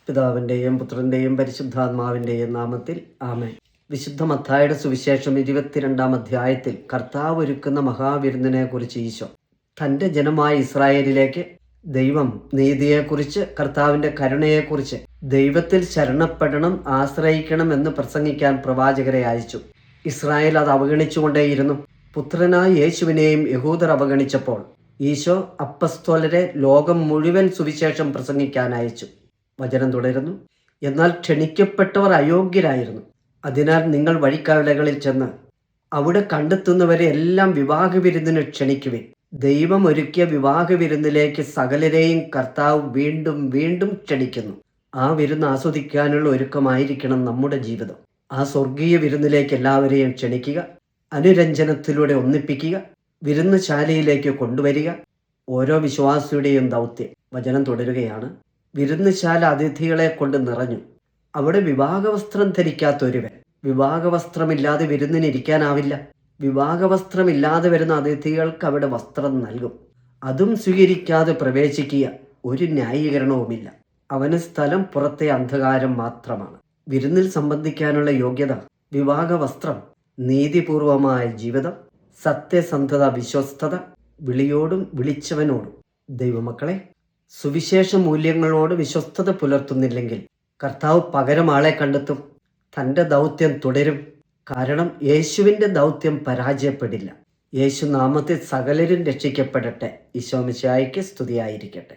പിതാവിൻ്റെയും പുത്രൻ്റെയും പരിശുദ്ധാത്മാവിൻ്റെയും നാമത്തിൽ ആമേൻ. വിശുദ്ധ മത്തായിയുടെ സുവിശേഷം 22-ാം അധ്യായത്തിൽ കർത്താവ് ഒരുക്കുന്ന മഹാവിരുന്നിനെ കുറിച്ച് ഈശോ തൻ്റെ ജനമായ ഇസ്രായേലിലേക്ക് ദൈവം നീതിയെക്കുറിച്ച്, കർത്താവിൻ്റെ കരുണയെക്കുറിച്ച്, ദൈവത്തിൽ ശരണപ്പെടണം, ആശ്രയിക്കണം എന്ന് പ്രസംഗിക്കാൻ പ്രവാചകരെ അയച്ചു. ഇസ്രായേൽ അത് അവഗണിച്ചുകൊണ്ടേയിരുന്നു. പുത്രനായ യേശുവിനെയും യഹൂദർ അവഗണിച്ചപ്പോൾ ഈശോ അപ്പസ്തോലരെ ലോകം മുഴുവൻ സുവിശേഷം പ്രസംഗിക്കാൻ അയച്ചു. വചനം തുടരുന്നു. എന്നാൽ ക്ഷണിക്കപ്പെട്ടവർ അയോഗ്യരായിരുന്നു. അതിനാൽ നിങ്ങൾ വഴിക്കവലകളിൽ ചെന്ന് അവിടെ കണ്ടെത്തുന്നവരെ എല്ലാം വിവാഹവിരുന്നിന് ക്ഷണിക്കുവിൻ. ദൈവം ഒരുക്കിയ വിവാഹവിരുന്നിലേക്ക് സകലരെയും കർത്താവ് വീണ്ടും വീണ്ടും ക്ഷണിക്കുന്നു. ആ വിരുന്ന് ആസ്വദിക്കാനുള്ള ഒരുക്കമായിരിക്കണം നമ്മുടെ ജീവിതം. ആ സ്വർഗീയ വിരുന്നിലേക്ക് എല്ലാവരെയും ക്ഷണിക്കുക, അനുരഞ്ജനത്തിലൂടെ ഒന്നിപ്പിക്കുക, വിരുന്നുശാലയിലേക്ക് കൊണ്ടുവരിക. ഓരോ വിശ്വാസിയുടെയും ദൗത്യം. വചനം തുടരുകയാണ്. വിരുന്നുശാല അതിഥികളെ കൊണ്ട് നിറഞ്ഞു. അവിടെ വിവാഹവസ്ത്രം ധരിക്കാത്തൊരുവൻ. വിവാഹവസ്ത്രമില്ലാതെ വിരുന്നിനിരിക്കാനാവില്ല. വിവാഹവസ്ത്രമില്ലാതെ വരുന്ന അതിഥികൾക്ക് അവിടെ വസ്ത്രം നൽകും. അതും സ്വീകരിക്കാതെ പ്രവേശിക്കുക ഒരു ന്യായീകരണവുമില്ല. അവന് സ്ഥലം പുറത്തെ അന്ധകാരം മാത്രമാണ്. വിരുന്നിൽ സംബന്ധിക്കാനുള്ള യോഗ്യത വിവാഹവസ്ത്രം, നീതിപൂർവമായ ജീവിതം, സത്യസന്ധത, വിശ്വസ്തത, വിളിയോടും വിളിച്ചവനോടും. ദൈവമക്കളെ, സുവിശേഷ മൂല്യങ്ങളോട് വിശ്വസ്തത പുലർത്തുന്നില്ലെങ്കിൽ കർത്താവ് പകരം ആളെ കണ്ടെത്തും. തൻ്റെ ദൗത്യം തുടരും. കാരണം യേശുവിൻ്റെ ദൗത്യം പരാജയപ്പെടില്ല. യേശു നാമത്തിൽ സകലരും രക്ഷിക്കപ്പെടട്ടെ. ഈശോ മിശിഹായ്ക്ക് സ്തുതിയായിരിക്കട്ടെ.